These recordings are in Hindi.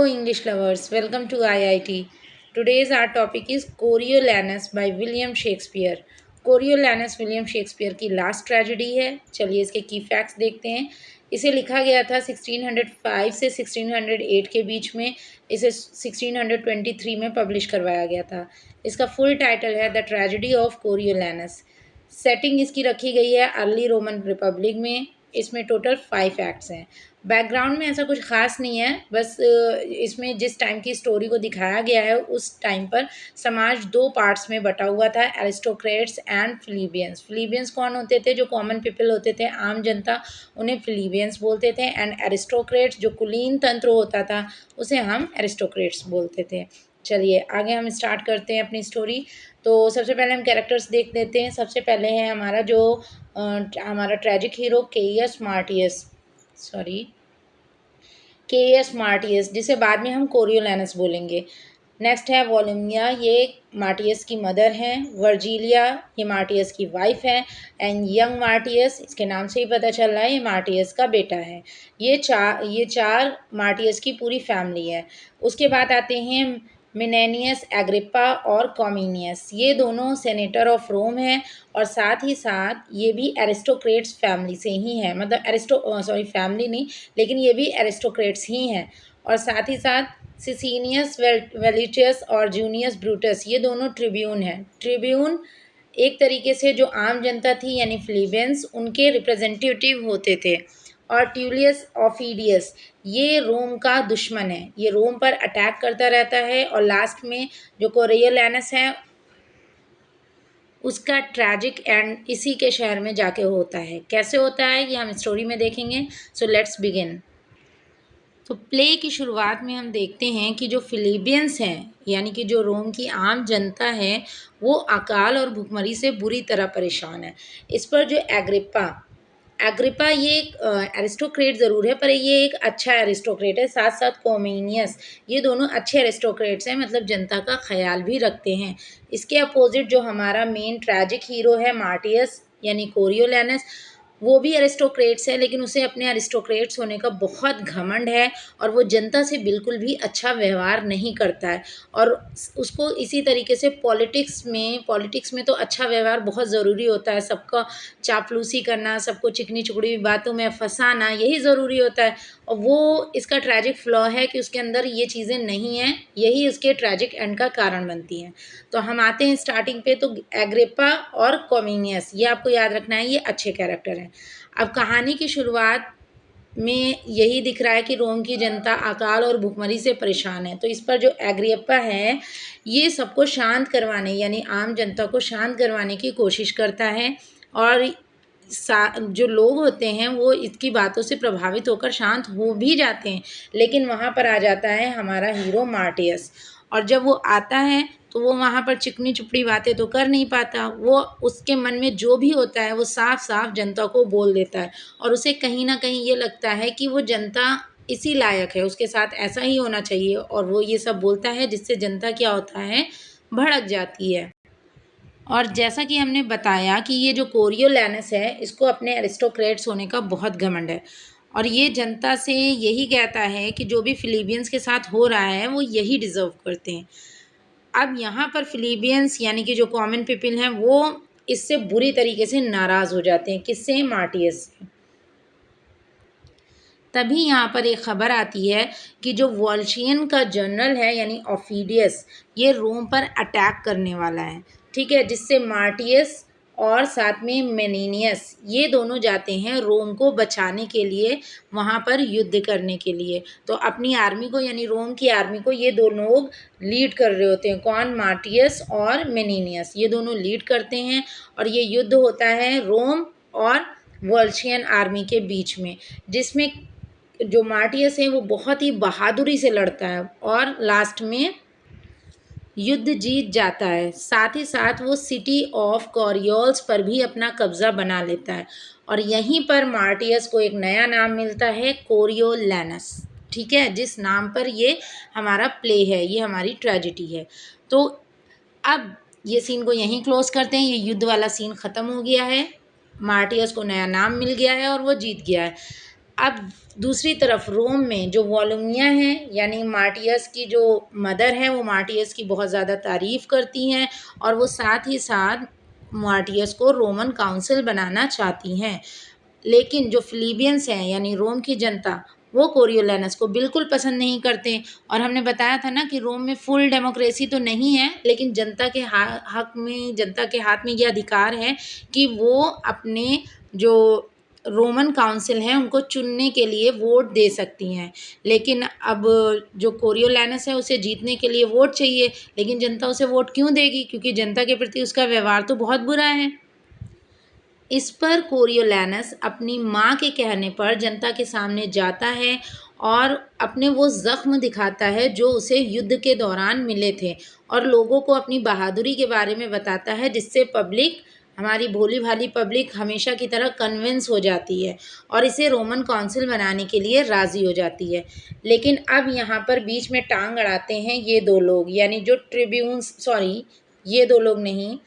English lovers, welcome to IIT. Today's our topic is Coriolanus by William Shakespeare. Coriolanus William Shakespeare की लास्ट ट्रेजेडी है। चलिए इसके की फैक्ट्स देखते हैं। इसे लिखा गया था 1605 से 1608 के बीच में। इसे 1623 में पब्लिश करवाया गया था। इसका फुल टाइटल है द ट्रेजेडी ऑफ कोरियोलैनस। सेटिंग इसकी रखी गई है अर्ली रोमन रिपब्लिक में। इसमें टोटल 5 एक्ट्स हैं। बैकग्राउंड में ऐसा कुछ ख़ास नहीं है, बस इसमें जिस टाइम की स्टोरी को दिखाया गया है उस टाइम पर समाज 2 पार्ट्स में बटा हुआ था, एरिस्टोक्रेट्स एंड प्लीबियंस। प्लीबियंस कौन होते थे? जो कॉमन पीपल होते थे, आम जनता, उन्हें प्लीबियंस बोलते थे। एंड एरिस्टोक्रेट्स जो कुलीन तंत्र होता था उसे हम एरिस्टोक्रेट्स बोलते थे। चलिए आगे हम स्टार्ट करते हैं अपनी स्टोरी। तो सबसे पहले हम कैरेक्टर्स देख लेते हैं। सबसे पहले है हमारा ट्रेजिक हीरो केईएस मार्टियस, जिसे बाद में हम कोरियोलैनस बोलेंगे। नेक्स्ट है वोलुमिया, ये मार्टियस की मदर हैं। वर्जिलिया, ये मार्टियस की वाइफ है। एंड यंग मार्टियस, इसके नाम से ही पता चल रहा है ये मार्टियस का बेटा है। ये चार मार्टियस की पूरी फैमिली है। उसके बाद आते हैं मिनेनियस एग्रिप्पा और कॉमिनियस। ये दोनों सेनेटर ऑफ रोम हैं और साथ ही साथ ये भी एरिस्टोक्रेट्स फैमिली से ही हैं। मतलब फैमिली नहीं, लेकिन ये भी एरिस्टोक्रेट्स ही हैं। और साथ ही साथ सिसिनियस वेलिटियस और जूनियस ब्रूटस, ये दोनों ट्रिब्यून हैं। ट्रिब्यून एक तरीके से जो आम जनता थी यानी प्लीबियंस, उनके रिप्रेजेंटेटिव होते थे। और ट्यूलियस ऑफिडियस ये रोम का दुश्मन है, ये रोम पर अटैक करता रहता है। और लास्ट में जो कोरियोलैनस है उसका ट्रैजिक एंड इसी के शहर में जाके होता है। कैसे होता है ये हम स्टोरी में देखेंगे। So let's begin. तो प्ले की शुरुआत में हम देखते हैं कि जो फिलिबियंस हैं यानी कि जो रोम की आम जनता है वो अकाल और भुखमरी से बुरी तरह परेशान है। इस पर जो एग्रिपा ये एक एरिस्टोक्रेट ज़रूर है, पर ये एक अच्छा एरिस्टोक्रेट है। साथ साथ कोमिनियस, ये दोनों अच्छे एरिस्टोक्रेट्स हैं, मतलब जनता का ख्याल भी रखते हैं। इसके अपोजिट जो हमारा मेन ट्रैजिक हीरो है मार्टियस यानी कोरियोलैनस, वो भी एरिस्टोक्रेट्स है, लेकिन उसे अपने एरिस्टोक्रेट्स होने का बहुत घमंड है और वो जनता से बिल्कुल भी अच्छा व्यवहार नहीं करता है। और उसको इसी तरीके से पॉलिटिक्स में तो अच्छा व्यवहार बहुत ज़रूरी होता है। सबका चापलूसी करना, सबको चिकनी चुपड़ी बातों में फंसाना, यही ज़रूरी होता है। और वो इसका ट्रैजिक फ्लॉ है कि उसके अंदर ये चीज़ें नहीं हैं, यही उसके ट्रैजिक एंड का कारण बनती हैं। तो हम आते हैं स्टार्टिंग पे। तो एग्रिप्पा और कॉमिनियस, ये आपको याद रखना है, ये अच्छे कैरेक्टर हैं। अब कहानी की शुरुआत में यही दिख रहा है कि रोम की जनता अकाल और भुखमरी से परेशान है। तो इस पर जो एग्रिप्पा है ये सबको शांत करवाने यानी आम जनता को शांत करवाने की कोशिश करता है। और जो लोग होते हैं वो इसकी बातों से प्रभावित होकर शांत हो भी जाते हैं। लेकिन वहाँ पर आ जाता है हमारा हीरो मार्टियस। और जब वो आता है तो वो वहाँ पर चिकनी चुपड़ी बातें तो कर नहीं पाता। वो उसके मन में जो भी होता है वो साफ साफ जनता को बोल देता है। और उसे कहीं ना कहीं ये लगता है कि वो जनता इसी लायक है, उसके साथ ऐसा ही होना चाहिए। और वो ये सब बोलता है जिससे जनता क्या होता है, भड़क जाती है। और जैसा कि हमने बताया कि ये जो कोरियोलैनस है इसको अपने एरिस्टोक्रेट्स होने का बहुत घमंड है। और ये जनता से यही कहता है कि जो भी फिलिबियंस के साथ हो रहा है वो यही डिज़र्व करते हैं। अब यहाँ पर फिलिबियंस यानी कि जो कॉमन पीपल हैं वो इससे बुरी तरीके से नाराज़ हो जाते हैं। किससे? मार्टियस से। तभी यहाँ पर एक ख़बर आती है कि जो वॉल्शियन का जनरल है यानी ऑफिडियस, ये रोम पर अटैक करने वाला है। ठीक है, जिससे मार्टियस और साथ में मेनिनियस ये दोनों जाते हैं रोम को बचाने के लिए, वहाँ पर युद्ध करने के लिए। तो अपनी आर्मी को यानी रोम की आर्मी को ये दो लोग लीड कर रहे होते हैं। कौन? मार्टियस और मेनिनियस, ये दोनों लीड करते हैं। और ये युद्ध होता है रोम और वॉल्शियन आर्मी के बीच में, जिसमें जो मार्टियस है वो बहुत ही बहादुरी से लड़ता है और लास्ट में युद्ध जीत जाता है। साथ ही साथ वो सिटी ऑफ कॉरियोल्स पर भी अपना कब्जा बना लेता है। और यहीं पर मार्टियस को एक नया नाम मिलता है, कोरियोलैनस। ठीक है, जिस नाम पर ये हमारा प्ले है, ये हमारी ट्रेजेडी है। तो अब ये सीन को यहीं क्लोज करते हैं। ये युद्ध वाला सीन ख़त्म हो गया है, मार्टियस को नया नाम मिल गया है और वो जीत गया है। अब दूसरी तरफ रोम में जो वॉलुमिया हैं, यानी मार्टियस की जो मदर है, वो मार्टियस की बहुत ज़्यादा तारीफ़ करती हैं और वो साथ ही साथ मार्टियस को रोमन काउंसिल बनाना चाहती हैं। लेकिन जो प्लीबियंस हैं, यानी रोम की जनता, वो कोरियोलैनस को बिल्कुल पसंद नहीं करते। और हमने बताया था ना कि रोम में फुल डेमोक्रेसी तो नहीं है, लेकिन जनता के हक में, जनता के हाथ में ये अधिकार है कि वो अपने जो रोमन काउंसिल हैं उनको चुनने के लिए वोट दे सकती हैं। लेकिन अब जो कोरियोलैनस है उसे जीतने के लिए वोट चाहिए, लेकिन जनता उसे वोट क्यों देगी? क्योंकि जनता के प्रति उसका व्यवहार तो बहुत बुरा है। इस पर कोरियोलैनस अपनी माँ के कहने पर जनता के सामने जाता है और अपने वो ज़ख्म दिखाता है जो उसे युद्ध के दौरान मिले थे, और लोगों को अपनी बहादुरी के बारे में बताता है, जिससे पब्लिक, हमारी भोली भाली पब्लिक हमेशा की तरह कन्विंस हो जाती है और इसे रोमन काउंसिल बनाने के लिए राज़ी हो जाती है। लेकिन अब यहाँ पर बीच में टांग अड़ाते हैं ये दो लोग, यानी जो ट्रिब्यून्स, सॉरी, ये दो लोग नहीं,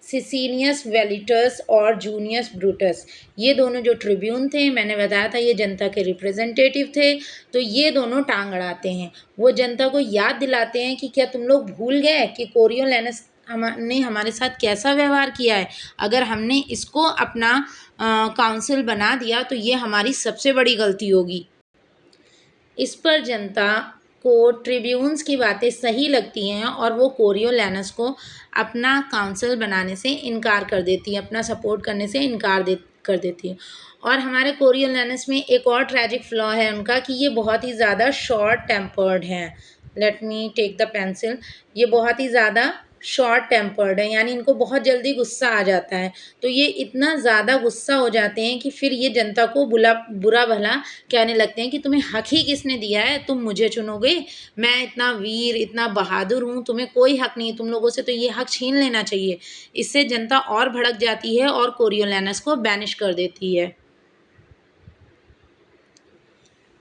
सिसिनियस वेलिटस और जूनियस ब्रूटस, ये दोनों जो ट्रिब्यून थे, मैंने बताया था ये जनता के रिप्रेजेंटेटिव थे, तो ये दोनों टांग अड़ाते हैं। वो जनता को याद दिलाते हैं कि क्या तुम लोग भूल गए कि कोरियोलैनस ने हमारे साथ कैसा व्यवहार किया है? अगर हमने इसको अपना काउंसिल बना दिया तो ये हमारी सबसे बड़ी गलती होगी। इस पर जनता को ट्रिब्यून्स की बातें सही लगती हैं और वो कोरियोलैनस को अपना काउंसिल बनाने से इनकार कर देती है, अपना सपोर्ट करने से कर देती है। और हमारे कोरियोलैनस में एक और ट्रैजिक फ्लॉ है उनका कि ये बहुत ही ज़्यादा शॉर्ट टेम्पर्ड हैं। Let me take the pencil. ये बहुत ही ज़्यादा शॉर्ट टेम्पर्ड है, यानी इनको बहुत जल्दी गुस्सा आ जाता है। तो ये इतना ज़्यादा गुस्सा हो जाते हैं कि फिर ये जनता को बुरा भला कहने लगते हैं कि तुम्हें हक ही किसने दिया है, तुम मुझे चुनोगे? मैं इतना वीर, इतना बहादुर हूँ, तुम्हें कोई हक नहीं, तुम लोगों से तो ये हक छीन लेना चाहिए। इससे जनता और भड़क जाती है और कोरियोलैनस को बैनिश कर देती है।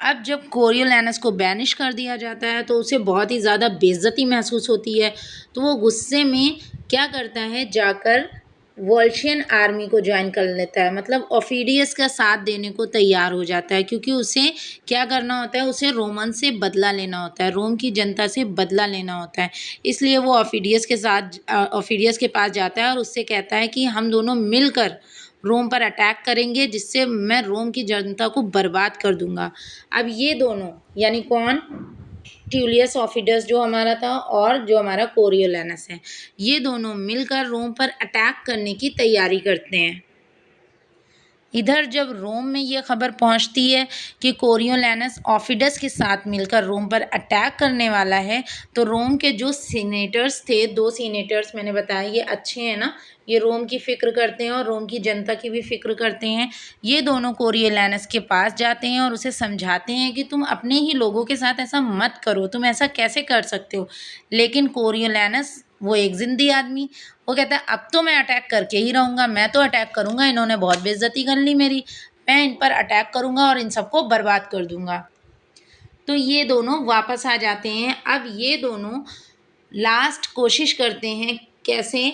अब जब कोरियोलैनस को बैनिश कर दिया जाता है तो उसे बहुत ही ज़्यादा बेइज्जती महसूस होती है, तो वो गुस्से में क्या करता है, जाकर वॉल्शियन आर्मी को ज्वाइन कर लेता है, मतलब ऑफिडियस का साथ देने को तैयार हो जाता है, क्योंकि उसे क्या करना होता है, उसे रोमन से बदला लेना होता है, रोम की जनता से बदला लेना होता है। इसलिए वो ऑफिडियस के पास जाता है और उससे कहता है कि हम दोनों मिलकर रोम पर अटैक करेंगे, जिससे मैं रोम की जनता को बर्बाद कर दूंगा। अब ये दोनों, यानी कौन, ट्यूलियस ऑफिडस जो हमारा था और जो हमारा कोरियोलैनस है, ये दोनों मिलकर रोम पर अटैक करने की तैयारी करते हैं। इधर जब रोम में ये खबर पहुंचती है कि कोरियोलैनस ऑफिडस के साथ मिलकर रोम पर अटैक करने वाला है, तो रोम के जो सीनेटर्स थे, 2 सीनेटर्स मैंने बताया ये अच्छे हैं ना, ये रोम की फ़िक्र करते हैं और रोम की जनता की भी फ़िक्र करते हैं। ये दोनों कोरियोलैनस के पास जाते हैं और उसे समझाते हैं कि तुम अपने ही लोगों के साथ ऐसा मत करो, तुम ऐसा कैसे कर सकते हो? लेकिन कोरियोलैनस, वो एक ज़िद्दी आदमी, वो कहता है अब तो मैं अटैक करके ही रहूँगा, मैं तो अटैक करूँगा, इन्होंने बहुत बेइज्जती कर ली मेरी, मैं इन पर अटैक करूँगा और इन सबको बर्बाद कर दूँगा। तो ये दोनों वापस आ जाते हैं। अब ये दोनों लास्ट कोशिश करते हैं कैसे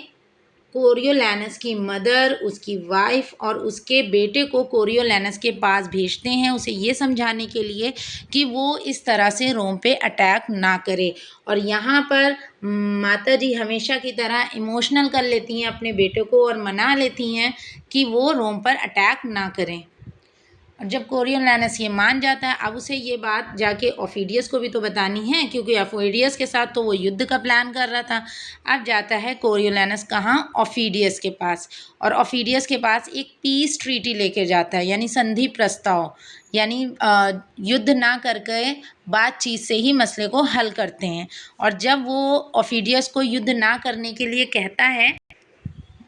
कोरियोलैनस की मदर, उसकी वाइफ और उसके बेटे को कोरियोलैनस के पास भेजते हैं, उसे ये समझाने के लिए कि वो इस तरह से रोम पे अटैक ना करे। और यहाँ पर माता जी हमेशा की तरह इमोशनल कर लेती हैं अपने बेटे को और मना लेती हैं कि वो रोम पर अटैक ना करें। और जब कोरियोलैनस ये मान जाता है, अब उसे ये बात जाके ऑफिडियस को भी तो बतानी है, क्योंकि ऑफिडियस के साथ तो वो युद्ध का प्लान कर रहा था। अब जाता है कोरियोलैनस कहाँ, ऑफिडियस के पास, और ऑफिडियस के पास एक पीस ट्रीटी लेके जाता है, यानी संधि प्रस्ताव, यानी युद्ध ना करके बातचीत से ही मसले को हल करते हैं। और जब वो ऑफिडियस को युद्ध ना करने के लिए कहता है,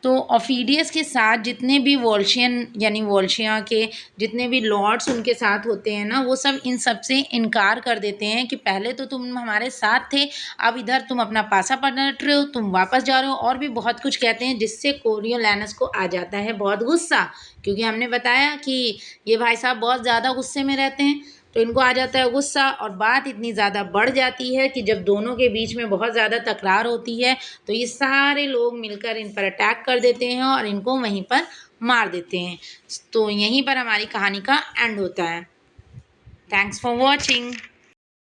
तो ऑफिडियस के साथ जितने भी वॉल्शियन, यानी वॉल्शिया के जितने भी लॉर्ड्स उनके साथ होते हैं ना, वो सब इन सब से इनकार कर देते हैं कि पहले तो तुम हमारे साथ थे, अब इधर तुम अपना पासा पलट रहे हो, तुम वापस जा रहे हो, और भी बहुत कुछ कहते हैं, जिससे कोरियोलैनस को आ जाता है बहुत गुस्सा, क्योंकि हमने बताया कि ये भाई साहब बहुत ज़्यादा गुस्से में रहते हैं। तो इनको आ जाता है गुस्सा और बात इतनी ज़्यादा बढ़ जाती है कि जब दोनों के बीच में बहुत ज़्यादा तकरार होती है, तो ये सारे लोग मिलकर इन पर अटैक कर देते हैं और इनको वहीं पर मार देते हैं। तो यहीं पर हमारी कहानी का एंड होता है। Thanks for watching.